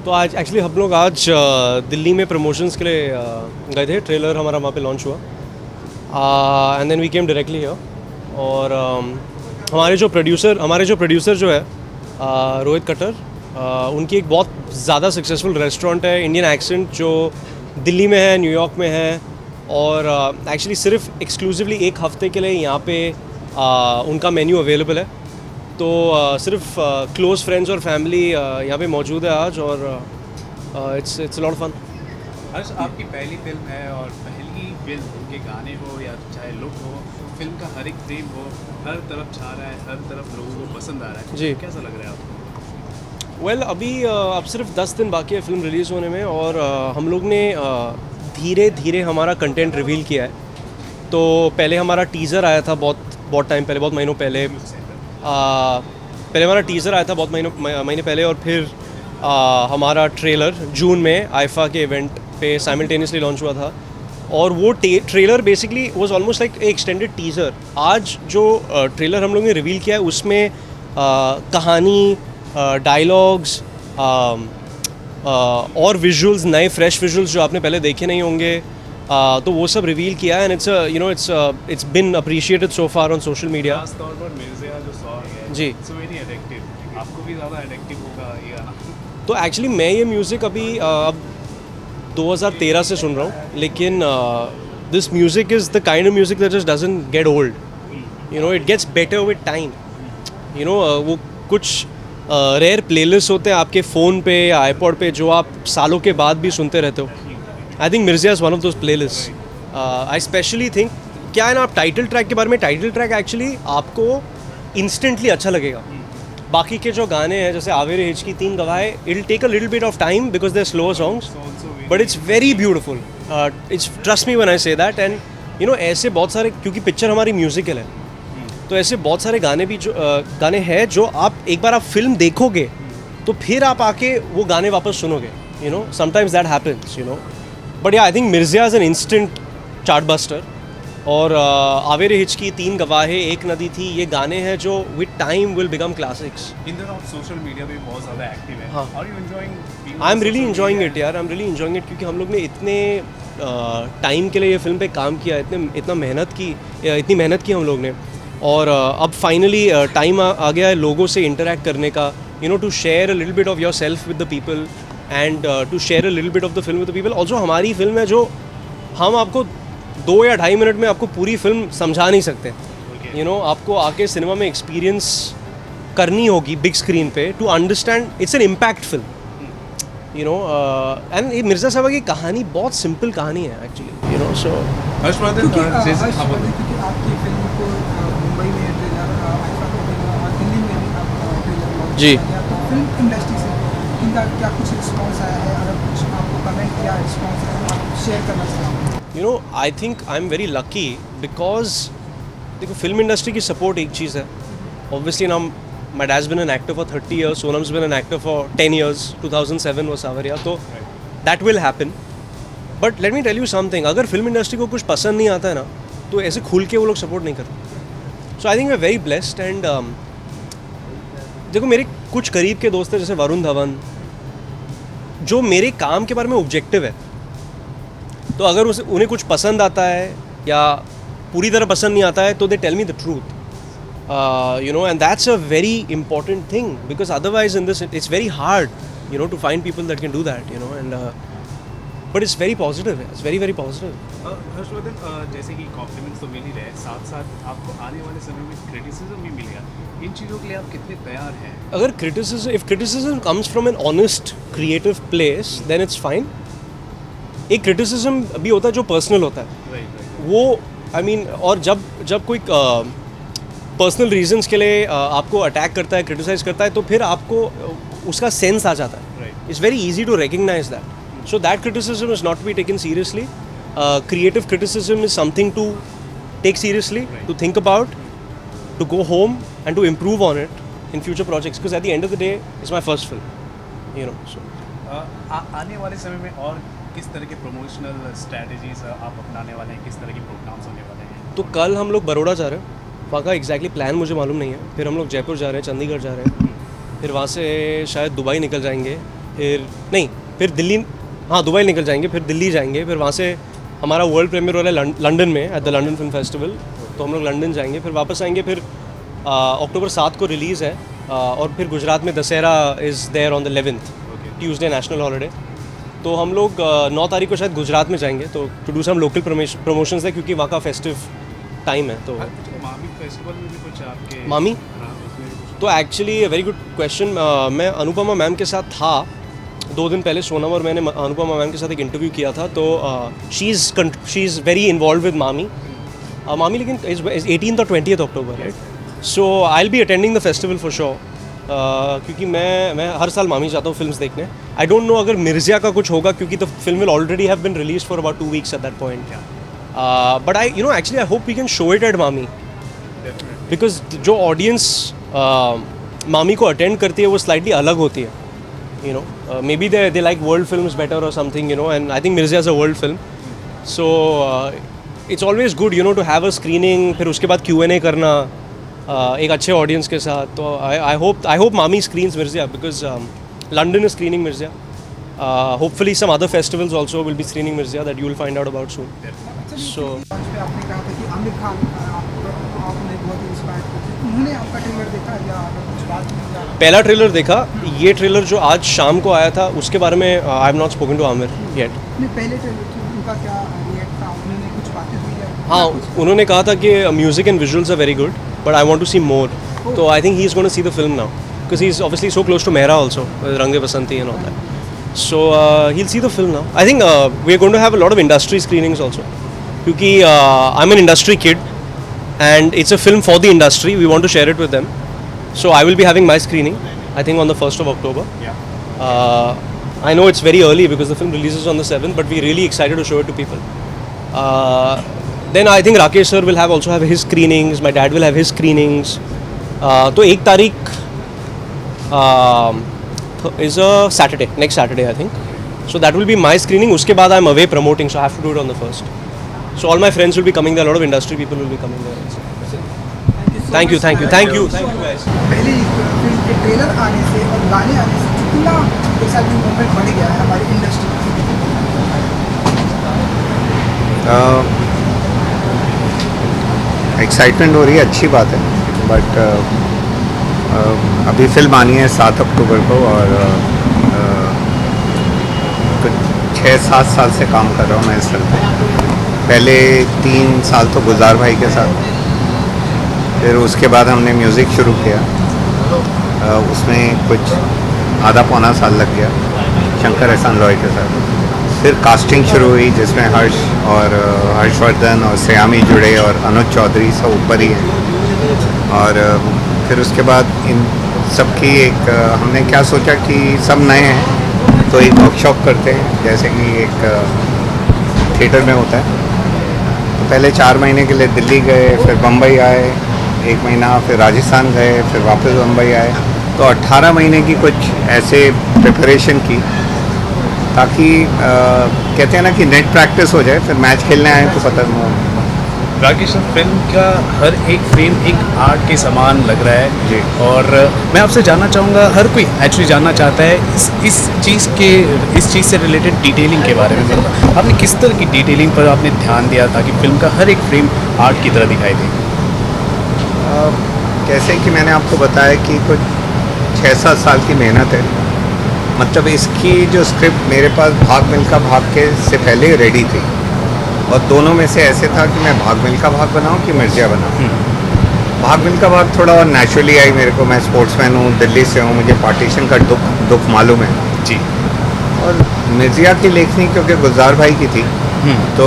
तो आज एक्चुअली हम लोग आज दिल्ली में प्रमोशंस के लिए गए थे। ट्रेलर हमारा वहाँ पे लॉन्च हुआ and then we came directly here. और हमारे जो प्रोड्यूसर जो है रोहित कट्टर, उनकी एक बहुत ज़्यादा सक्सेसफुल रेस्टोरेंट है इंडियन एक्सेंट, जो दिल्ली में है, न्यूयॉर्क में है। और एक्चुअली सिर्फ एक्सक्लूसिवली एक हफ़्ते के लिए यहाँ पे उनका मेन्यू अवेलेबल है। तो सिर्फ क्लोज़ फ्रेंड्स और फैमिली यहाँ पे मौजूद है आज, और इट्स लॉट फन। हर्ष, आपकी पहली फिल्म है और पहली फिल्म, उनके गाने हो या चाहे लुक हो, फिल्म का हर एक फ्रेम हो, हर तरफ छा रहा है, हर तरफ लोगों को पसंद आ रहा है जी। कैसा लग रहा है आपको? वेल अभी अब सिर्फ 10 दिन बाकी है फिल्म रिलीज़ होने में, और हम लोग ने धीरे धीरे हमारा कंटेंट रिवील किया है। तो पहले हमारा टीज़र आया था बहुत टाइम पहले, बहुत महीनों पहले। पहले हमारा टीज़र आया था बहुत महीने पहले, और फिर हमारा ट्रेलर जून में आईफा के इवेंट पे साइमल्टेनियसली लॉन्च हुआ था। और वो trailer basically was almost like extended teaser. आज जो ट्रेलर हम लोग ने रिवील किया है उसमें कहानी, डायलॉग्स और विजुअल्स, नए फ्रेश विजुअल्स जो आपने पहले देखे नहीं होंगे, तो वो सब रिवील किया है। And it's been appreciated so far on social media. खास तौर पर मिर्ज़ा जो सॉन्ग है, जी। It's very addictive. आपको भी ज़्यादा एडिक्टिव होगा ये गाना? तो एक्चुअली मैं ये म्यूज़िक अभी अब 2013 से सुन रहा हूँ, लेकिन this music is the kind of music that just doesn't get old, you know, it gets better with time. You know, वो कुछ रेयर प्लेलिस्ट होते हैं आपके फ़ोन पे या आईपॉड पे जो आप सालों के बाद भी सुनते रहते हो। आई think Mirza is one of those playlist. I specially think, क्या है ना, आप टाइटल ट्रैक के बारे में, टाइटल ट्रैक एक्चुअली आपको इंस्टेंटली अच्छा लगेगा। बाकी के जो गाने हैं जैसे आवेरे हिच की 3 गवाहे, it take a little bit of time because they are slow songs, but it's very beautiful. It's trust me when I say that. And you know, ऐसे बहुत सारे, क्योंकि पिक्चर हमारी म्यूजिकल है, तो ऐसे बहुत सारे गाने भी जो गाने हैं जो आप एक बार आप फिल्म देखोगे तो फिर आप आके वो गाने वापस सुनोगे। You know, sometimes that happens, you know. But yeah I think Mirza is an instant chart buster. और आवेरे हिच की 3 गवाहे, एक नदी थी, ये गाने हैं जो with time will become classics. इन दिनों आप सोशल मीडिया पे बहुत ज़्यादा एक्टिव है। हाँ। Are you enjoying? I am really enjoying it यार, I am really enjoying it, क्योंकि हम लोग ने इतने टाइम के लिए ये फिल्म पे काम किया, इतनी मेहनत की हम लोग ने। और अब फाइनली टाइम आ गया है लोगों से इंटरेक्ट करने का, you know, to share a little bit of yourself with the people and to share a little bit of the film with the people. Also हमारी फिल्म है जो हम आपको 2 या 2.5 मिनट में आपको पूरी फिल्म समझा नहीं सकते। यू नो, आपको आके सिनेमा में एक्सपीरियंस करनी होगी बिग स्क्रीन पे to understand. It's an impact film, you know. And ये मिर्ज़ा साहब की कहानी बहुत सिंपल कहानी है actually, you know. So Harshvardhan, क्योंकि आपकी फिल्म को मुंबई में ट्रेलर, आईफा को दिल्ली में भी आप ट्रेलर लॉन्च जी। किया, तो फिल्म इंडस्ट्री से इनका क्या कुछ रिस्पॉन्स आया है? अगर कुछ आपको कमेंट या रिस्पॉन्स है तो आप शेयर करना चाहूँगा। You know, I think I am very lucky because देखो, फिल्म इंडस्ट्री की सपोर्ट एक चीज़ है। ऑब्वियसली ना, my dad has been an actor for 30 years, Sonam's been an actor for 10 years, 2007 was Saawariya, तो that will happen. But let me tell you something, अगर film industry को कुछ पसंद नहीं आता है ना, तो ऐसे खुल के वो लोग सपोर्ट नहीं करते। So I think we are very blessed. And देखो, मेरे कुछ करीब के दोस्त हैं जैसे वरुण धवन, जो मेरे काम के बारे में ऑब्जेक्टिव है। तो अगर उन्हें कुछ पसंद आता है या पूरी तरह पसंद नहीं आता है, तो they tell me the truth, you know. And that's a very important thing, because otherwise in this it's very hard, you know, to find people that can do that, you know. And but it's very positive, it's very very positive. Harshvardhan, जैसे कि compliments तो मिल ही रहे, साथ साथ आपको आने वाले समय में क्रिटिसिज्म भी मिलेगा। इन चीज़ों के लिए आप कितने तैयार हैं? अगर criticism comes from an honest creative place, then it's fine. एक क्रिटिसिज्म भी होता है जो पर्सनल होता है, राइट। वो आई मीन, और जब कोई पर्सनल रीजंस के लिए आपको अटैक करता है, क्रिटिसाइज करता है, तो फिर आपको उसका सेंस आ जाता है। Right. It's very easy to recognise that. So that criticism is not be taken seriously. Creative criticism is something to take seriously, to think about, to go home and to improve on it in future projects, because at the end of the day it's my first film, you know. So आने वाले समय में और किस तरह के promotional strategies आप अपनाने वाले हैं? किस तरह के प्रोग्राम्स होने वाले हैं? तो कल हम लोग बड़ौदा जा रहे हैं, वहाँ का एग्जैक्टली प्लान मुझे मालूम नहीं है। फिर हम लोग जयपुर जा रहे हैं, चंडीगढ़ जा रहे हैं, फिर वहाँ से शायद दुबई निकल जाएंगे फिर नहीं, फिर दिल्ली, हाँ दुबई निकल जाएंगे, फिर दिल्ली जाएंगे, फिर वहाँ से हमारा वर्ल्ड प्रीमियर हो रहा है लंदन में at the London film festival, तो हम लोग लंदन जाएंगे, फिर वापस आएंगे, फिर अक्टूबर 7 को रिलीज़ है, और फिर गुजरात में Dussehra is there on the 11th, Tuesday national holiday, तो हम लोग 9 तारीख को शायद गुजरात में जाएंगे, तो to do some local promotions है क्योंकि वहाँ का फेस्टिव टाइम है। तो मामी फेस्टिवल में भी कुछ आपके मामी, हाँ, उसमें भी कुछ तो एक्चुअली वेरी गुड क्वेश्चन, मैं अनुपमा मैम के साथ था 2 दिन पहले, सोनम और मैंने अनुपमा मैम के साथ एक इंटरव्यू किया था, तो she is very involve with मामी, मामी लेकिन इज 18th और 20th October, right, so I will be attending the festival for sure, क्योंकि मैं हर साल मामी जाता हूँ फिल्म्स देखने। आई डोंट नो अगर मिर्जिया का कुछ होगा, क्योंकि the film will already have been release for about 2 weeks at that point, but I actually I hope we can show it at MAMI, because जो ऑडियंस मामी को अटेंड करती है वो स्लाइटली अलग होती है, you know, maybe they like world films better or something, you know, and I think Mirzia is a world film, so it's always good, you know, to have a screening, फिर उसके बाद Q&A करना एक अच्छे audience के साथ, तो I hope मामी screens Mirzia, because London is screening Mirzia, hopefully some other festivals also will be screening Mirzia that you will find out about soon. So पे आपने कहा था कि आमिर खान आपने बहुत इंस्पायर किया, उन्होंने आपका ट्रेलर देखा या कुछ बात हुई या पहला ट्रेलर देखा, ये ट्रेलर जो आज शाम को आया था उसके बारे में I have not spoken to Aamir yet. नहीं, पहले ट्रेलर थी उनका क्या रिएक्ट था, उन्होंने कुछ बातें हुई है? हाँ, उन्होंने कहा था कि music and visuals are very good, but I want to see more, तो I think he is going to see the film now, because he is obviously so close to Mehra also, Rangde Basanti and all that, so he will see the film now. I think we are going to have a lot of industry screenings also, क्योंकि I am an industry kid and it's a film for the industry, we want to share it with them, so I will be having my screening, I think on the 1st of October. I know it's very early because the film releases on the 7th, but we're really excited to show it to people. Then I think Rakesh sir will also have his screenings, my dad will have his screenings, तो 1 तारीख is a Saturday, next Saturday I think, so that will be my screening. उसके बाद I'm away promoting, so I have to do it on the 1st. So all my friends will be coming there, a lot of industry people will be coming there also. Thank you guys. पहले film के trailer आने से और गाने आने से कितना excitement moment बढ़ गया है हमारी इंडस्ट्री में? एक्साइटमेंट हो रही है, अच्छी बात है, बट अभी फिल्म आनी है 7 अक्टूबर को, और कुछ 6-7 साल से काम कर रहा हूँ मैं इस फिल्म पर। पहले 3 साल तो गुलजार भाई के साथ, फिर उसके बाद हमने म्यूज़िक शुरू किया, उसमें कुछ आधा पौना साल लग गया शंकर एहसान लॉय के साथ। फिर कास्टिंग शुरू हुई जिसमें हर्ष और हर्षवर्धन और श्यामी जुड़े, और अनुज चौधरी सब ऊपर ही हैं, और फिर उसके बाद इन सब की एक हमने क्या सोचा कि सब नए हैं तो एक वर्कशॉप करते हैं, जैसे कि एक थिएटर में होता है। पहले 4 महीने के लिए दिल्ली गए, फिर बम्बई आए 1 महीना, फिर राजस्थान गए, फिर वापस बम्बई आए, तो 18 महीने की कुछ ऐसे प्रिपरेशन की, ताकि कहते हैं ना कि नेट प्रैक्टिस हो जाए, फिर मैच खेलने आए तो पता नहीं। राकेश सर, फिल्म का हर एक फ्रेम एक आर्ट के समान लग रहा है जी, और मैं आपसे जानना चाहूँगा, हर कोई एक्चुअली जानना चाहता है इस चीज़ से रिलेटेड डिटेलिंग के बारे में। आपने किस तरह की डिटेलिंग पर आपने ध्यान दिया ताकि फिल्म का हर एक फ्रेम आर्ट की तरह दिखाई दे? कैसे कि मैंने आपको बताया कि कुछ 6-7 साल की मेहनत है, मतलब इसकी जो स्क्रिप्ट मेरे पास भाग मिल्खा भाग के से पहले रेडी थी, और दोनों में से ऐसे था कि मैं भाग मिल्खा भाग बनाऊं कि मिर्जिया बनाऊं। भाग मिल्खा भाग थोड़ा और नेचुरली आई मेरे को, मैं स्पोर्ट्समैन हूँ, दिल्ली से हूँ, मुझे पार्टीशन का दुख मालूम है जी। और मिर्जिया की लेखनी क्योंकि गुलजार भाई की थी, तो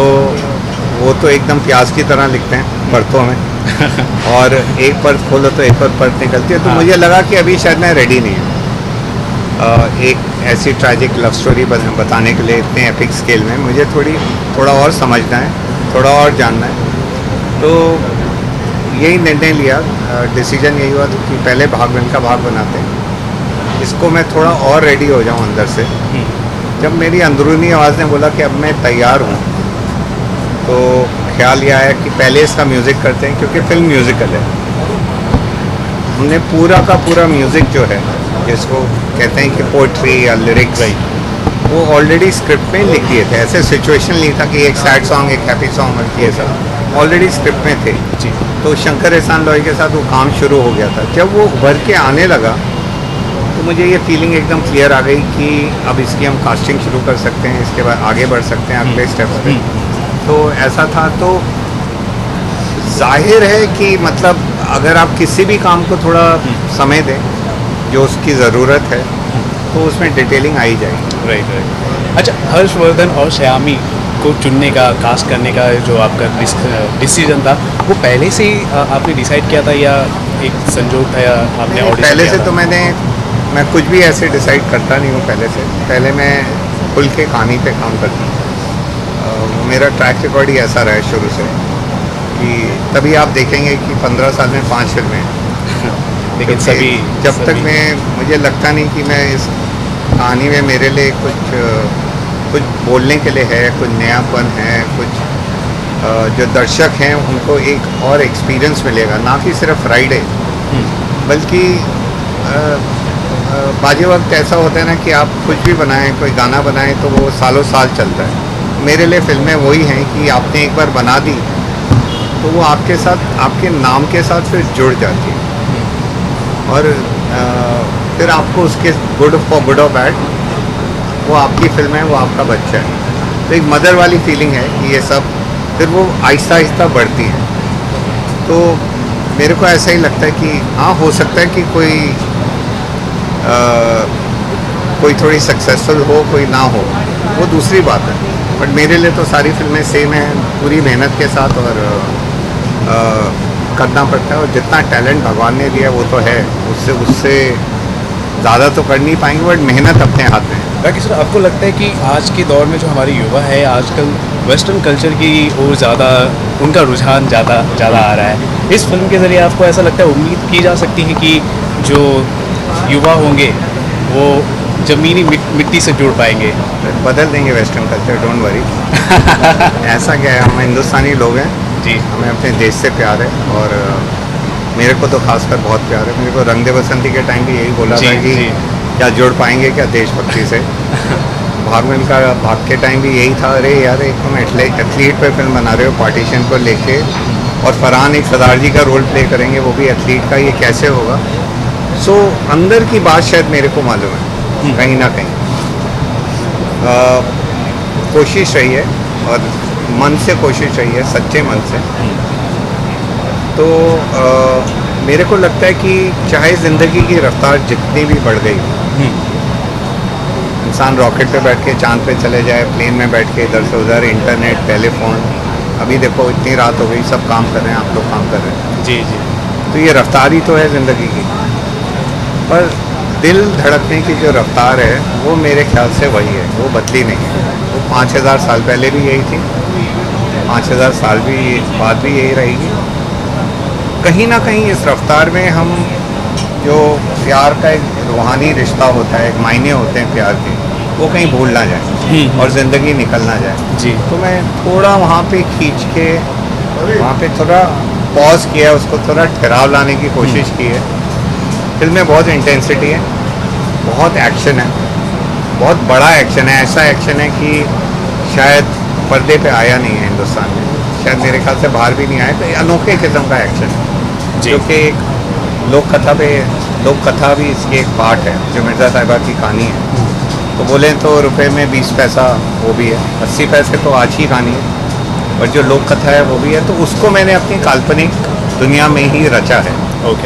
वो तो एकदम प्याज की तरह लिखते हैं परतों में और एक परत खोलो तो एक और परत निकलती है, तो मुझे लगा कि अभी शायद मैं रेडी नहीं हूँ एक ऐसी ट्रैजिक लव स्टोरी बताने के लिए इतने एपिक स्केल में। मुझे थोड़ा और समझना है, थोड़ा और जानना है, तो यही निर्णय लिया, डिसीजन यही हुआ कि पहले भाग मिल्खा भाग बनाते हैं, इसको मैं थोड़ा और रेडी हो जाऊं अंदर से। जब मेरी अंदरूनी आवाज़ ने बोला कि अब मैं तैयार हूँ, तो ख्याल यह आया कि पहले इसका म्यूज़िक करते हैं, क्योंकि फिल्म म्यूज़िकल है। हमने पूरा का पूरा म्यूज़िक जो है जिसको कहते हैं कि पोइट्री या लिरिक्स, वो ऑलरेडी स्क्रिप्ट में लिख दिए थे। ऐसे सिचुएशन नहीं था कि एक सैड सॉन्ग एक हैप्पी सॉन्ग और ये सब ऑलरेडी स्क्रिप्ट में थे। जी। तो शंकर एहसान लॉय के साथ वो काम शुरू हो गया था। जब वो उभर के आने लगा तो मुझे ये फीलिंग एकदम क्लियर आ गई कि अब इसकी हम कास्टिंग शुरू कर सकते हैं, इसके बाद आगे बढ़ सकते हैं अगले स्टेप्स पे। तो ऐसा था। तो जाहिर है कि मतलब अगर आप किसी भी काम को थोड़ा समय दें जो उसकी ज़रूरत है तो उसमें डिटेलिंग आ ही जाएगी। राइट। अच्छा, हर्षवर्धन और श्यामी को चुनने का, कास्ट करने का जो आपका डिसीजन था, वो पहले से ही आपने डिसाइड किया था या एक संजोग था या आपने ऑडिशन पहले किया से था? तो मैं कुछ भी ऐसे डिसाइड करता नहीं हूँ पहले से। पहले मैं खुल के कहानी पे काम करता हूँ। मेरा ट्रैक रिकॉर्ड ही ऐसा रहा है शुरू से कि तभी आप देखेंगे कि 15 साल में 5 फिल्में। लेकिन क्योंकि जब तक मैं मुझे लगता नहीं कि मैं इस कहानी में मेरे लिए कुछ बोलने के लिए है, कुछ नयापन है, कुछ जो दर्शक हैं उनको एक और एक्सपीरियंस मिलेगा, ना कि सिर्फ राइड है। बल्कि बाज़ वक्त ऐसा होता है ना कि आप कुछ भी बनाएं, कोई गाना बनाएं तो वो सालों साल चलता है। मेरे लिए फिल्में वही हैं कि आपने एक बार बना दी तो वो आपके साथ, आपके नाम के साथ फिर जुड़ जाती है और फिर आपको उसके गुड फॉर गुड और बैड वो आपकी फिल्म है, वो आपका बच्चा है। तो एक मदर वाली फीलिंग है कि ये सब फिर वो आहिस्ता आहिस्ता बढ़ती है। तो मेरे को ऐसा ही लगता है कि हाँ, हो सकता है कि कोई थोड़ी सक्सेसफुल हो, कोई ना हो, वो दूसरी बात है। बट मेरे लिए तो सारी फिल्में सेम हैं, पूरी मेहनत के साथ और करना पड़ता है। और जितना टैलेंट भगवान ने दिया वो तो है, उससे ज़्यादा तो कर नहीं पाएंगे, बट मेहनत अपने हाथ में है। राकेश सर, आपको लगता है कि आज के दौर में जो हमारी युवा है आजकल वेस्टर्न कल्चर की ओर ज़्यादा उनका रुझान ज़्यादा आ रहा है? इस फिल्म के ज़रिए आपको ऐसा लगता है, उम्मीद की जा सकती है कि जो युवा होंगे वो ज़मीनी मिट्टी से जुड़ पाएंगे? बदल देंगे वेस्टर्न कल्चर, डोंट वरी। ऐसा क्या है, हम हिंदुस्तानी लोग हैं जी। हमें अपने देश से प्यार है और मेरे को तो खासकर बहुत प्यार है। मेरे को रंग दे बसंती के टाइम भी यही बोला था कि क्या जुड़ पाएंगे क्या देशभक्ति से। भाग मिल्खा भाग के टाइम भी यही था, अरे यार एक तुम एथलीट पे फिल्म बना रहे हो पार्टीशन को लेके और फरहान एक सरदार जी का रोल प्ले करेंगे, वो भी एथलीट का, ये कैसे होगा। सो अंदर की बात शायद मेरे को मालूम है कहीं ना कहीं। कोशिश रही है और मन से कोशिश रही है, सच्चे मन से। तो मेरे को लगता है कि चाहे ज़िंदगी की रफ्तार जितनी भी बढ़ गई, इंसान रॉकेट पे बैठ के चांद पे चले जाए, प्लेन में बैठ के इधर से उधर, इंटरनेट, टेलीफोन, अभी देखो इतनी रात हो गई, सब काम कर रहे हैं, आप लोग काम कर रहे हैं। जी जी। तो ये रफ्तार ही तो है ज़िंदगी की। पर दिल धड़कने की जो रफ्तार है वो मेरे ख्याल से वही है, वो बदली नहीं है। वो 5000 साल पहले भी यही थी, 5000 साल भी बाद भी यही रहेगी। कहीं ना कहीं इस रफ्तार में हम जो प्यार का एक रूहानी रिश्ता होता है, एक मायने होते हैं प्यार के, वो कहीं भूल ना जाए और ज़िंदगी निकल ना जाए। जी। तो मैं थोड़ा वहाँ पे खींच के वहाँ पे थोड़ा पॉज किया, उसको थोड़ा ठहराव लाने की कोशिश की है। फिल्म में बहुत इंटेंसिटी है, बहुत एक्शन है, बहुत बड़ा एक्शन है। ऐसा एक्शन है कि शायद पर्दे पे आया नहीं है हिंदुस्तान में, शायद मेरे ख्याल से बाहर भी नहीं आया। तो अनोखे किस्म का एक्शन है जो कि एक लोक कथा भी इसकी एक पार्ट है, जो मिर्ज़ा साहिबा की कहानी है। तो बोलें तो रुपए में 20 पैसा वो भी है, 80 पैसे तो आज ही कहानी है, और जो लोक कथा है वो भी है। तो उसको मैंने अपनी काल्पनिक दुनिया में ही रचा है,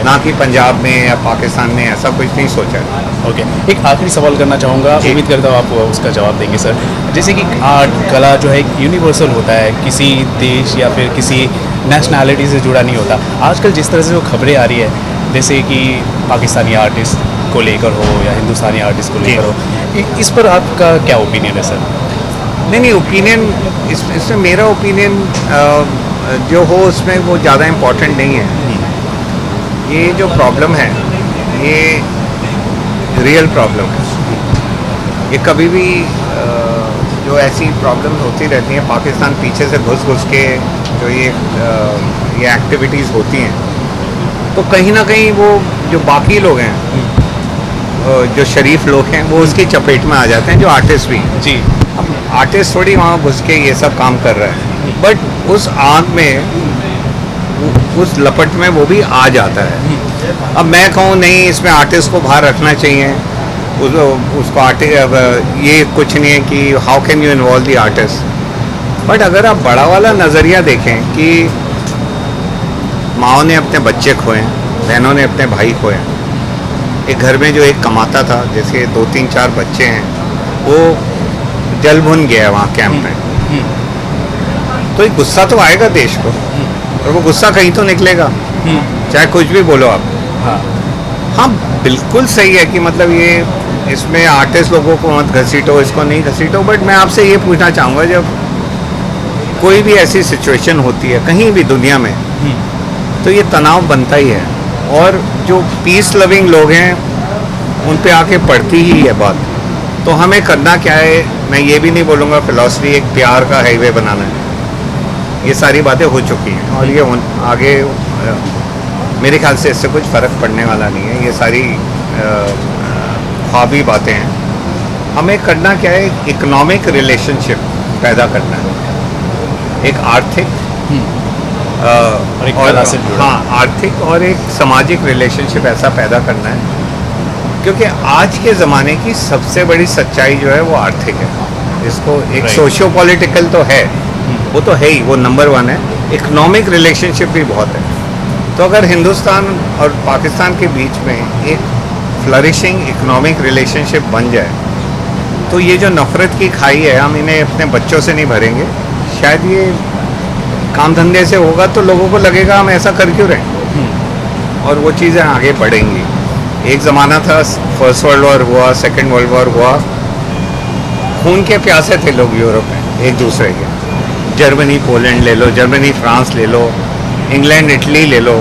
ना कि पंजाब में या पाकिस्तान में, ऐसा कुछ नहीं सोचा है। ओके। एक आखिरी सवाल करना चाहूँगा, उम्मीद करता हूँ आप उसका जवाब देंगे सर। जैसे कि आर्ट, कला जो है एक यूनिवर्सल होता है, किसी देश या फिर किसी नेशनैलिटी से जुड़ा नहीं होता। आजकल जिस तरह से वो खबरें आ रही है, जैसे कि पाकिस्तानी आर्टिस्ट को लेकर हो या हिंदुस्तानी आर्टिस्ट को लेकर हो, इस पर आपका क्या ओपिनियन है सर? नहीं, ओपिनियन इसमें मेरा ओपिनियन जो हो उसमें वो ज़्यादा इम्पोर्टेंट नहीं है। ये जो प्रॉब्लम है ये रियल प्रॉब्लम है। ये कभी भी जो ऐसी प्रॉब्लम्स होती रहती हैं, पाकिस्तान पीछे से घुस के जो ये एक्टिविटीज़ होती हैं, तो कहीं ना कहीं वो जो बाकी लोग हैं जो शरीफ लोग हैं वो उसकी चपेट में आ जाते हैं, जो आर्टिस्ट भी हैं। जी अब आर्टिस्ट थोड़ी वहाँ घुस के ये सब काम कर रहा है, बट उस आग में उस लपट में वो भी आ जाता है। अब मैं कहूँ नहीं इसमें आर्टिस्ट को बाहर रखना चाहिए, उसको आर्टिस्ट ये कुछ नहीं है कि how can you involve the artist. But अगर आप बड़ा वाला नज़रिया देखें कि माओ ने अपने बच्चे खोए, बहनों ने अपने भाई खोए, एक घर में जो एक कमाता था, जैसे 2-3-4 बच्चे हैं, वो जल भुन गया वहाँ कैंप में, तो एक गुस्सा तो आएगा देश को, और वो गुस्सा कहीं तो निकलेगा, चाहे कुछ भी बोलो आप। हाँ हाँ बिल्कुल सही है कि मतलब ये इसमें आर्टिस्ट लोगों को मत घसीटो, इसको नहीं घसीटो, बट मैं आपसे ये पूछना चाहूँगा, जब कोई भी ऐसी सिचुएशन होती है कहीं भी दुनिया में, तो ये तनाव बनता ही है, और जो पीस लविंग लोग हैं उन पे आके पड़ती ही है बात। तो हमें करना क्या है, मैं ये भी नहीं बोलूँगा फिलॉसफी एक प्यार का हाईवे बनाना है, ये सारी बातें हो चुकी हैं, और ये आगे मेरे ख्याल से इससे कुछ फ़र्क पड़ने वाला नहीं है, ये सारी ख्वाबी बातें हैं। हमें करना क्या है, इकोनॉमिक रिलेशनशिप पैदा करना है, एक आर्थिक और एक कला से जुड़ा। हाँ आर्थिक और एक सामाजिक रिलेशनशिप ऐसा पैदा करना है, क्योंकि आज के ज़माने की सबसे बड़ी सच्चाई जो है वो आर्थिक है। इसको एक Right. सोशियो पॉलिटिकल तो है, वो तो है ही, वो नंबर 1 है। इकोनॉमिक रिलेशनशिप भी बहुत है। तो अगर हिंदुस्तान और पाकिस्तान के बीच में एक फ्लरिशिंग इकोनॉमिक रिलेशनशिप बन जाए, तो ये जो नफ़रत की खाई है, हम इन्हें अपने बच्चों से नहीं भरेंगे। शायद ये काम धंधे से होगा तो लोगों को लगेगा हम ऐसा कर क्यों रहे, और वो चीज़ें आगे बढ़ेंगी। एक ज़माना था, फर्स्ट वर्ल्ड वॉर हुआ, सेकेंड वर्ल्ड वॉर हुआ, खून के प्यासे थे लोग यूरोप में एक दूसरे के। जर्मनी पोलैंड ले लो, जर्मनी फ्रांस ले लो, इंग्लैंड इटली ले लो,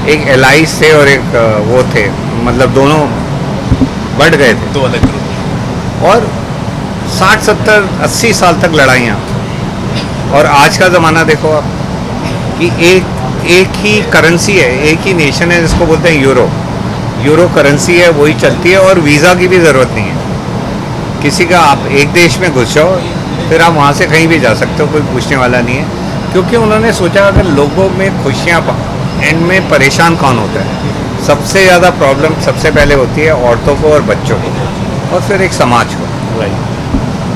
एक एलाइज थे और एक वो थे, मतलब दोनों बढ़ गए थे, दो अलग ग्रुप। और 60 70 80 साल तक लड़ाइयाँ। और आज का ज़माना देखो आप कि एक ही करेंसी है, एक ही नेशन है, जिसको बोलते हैं यूरो। यूरो करेंसी है, वही चलती है, और वीज़ा की भी ज़रूरत नहीं है किसी का। आप एक देश में घुस जाओ, फिर आप वहाँ से कहीं भी जा सकते हो, कोई पूछने वाला नहीं है, क्योंकि उन्होंने सोचा अगर लोगों में खुशियाँ एंड में परेशान कौन होता है। सबसे ज़्यादा प्रॉब्लम सबसे पहले होती है औरतों को और बच्चों को, और फिर एक समाज को,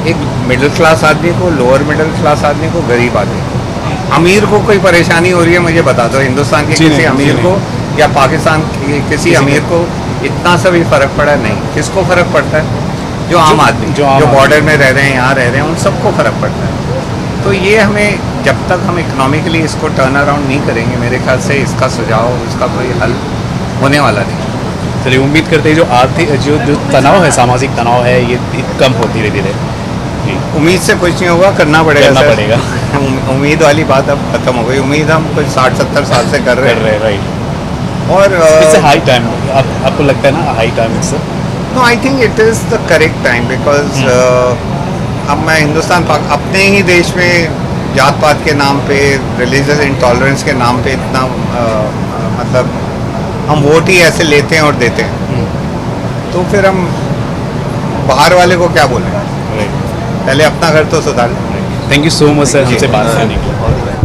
एक मिडिल क्लास आदमी को, लोअर मिडिल क्लास आदमी को, गरीब आदमी को। अमीर को कोई परेशानी हो रही है मुझे बता दो, हिंदुस्तान के जी किसी नहीं, अमीर जी को या पाकिस्तान के किसी अमीर को इतना सा भी फ़र्क पड़ा नहीं। किसको फ़र्क पड़ता है? जो आम आदमी, जो बॉर्डर में रह रहे हैं, यहाँ रह रहे हैं, उन सबको फ़र्क पड़ता है। तो ये हमें, जब तक हम इकोनॉमिकली इसको टर्न अराउंड नहीं करेंगे, मेरे ख्याल से इसका सुझाव, इसका कोई हल होने वाला नहीं। चलिए उम्मीद करते हैं जो आर्थिक जो तनाव है, सामाजिक तनाव है, ये कम हो धीरे धीरे। जी उम्मीद से कुछ नहीं होगा, करना पड़ेगा करना सर। पड़ेगा। उम्मीद वाली बात अब खत्म हो गई। उम्मीद हम कुछ 60-70 साल से कर रहे हैं, राइट। और इट्स हाई टाइम, आपको लगता है ना high time it's? No I think it is the correct time, because अब मैं हिंदुस्तान अपने ही देश में जात पात के नाम पे, रिलीजियस इंटॉलरेंस के नाम पे इतना मतलब हम वोट ही ऐसे लेते हैं और देते हैं, तो फिर हम बाहर वाले को क्या बोलें? पहले अपना घर तो सुधार लें। Thank you so much sir, हमसे बात करने के लिए।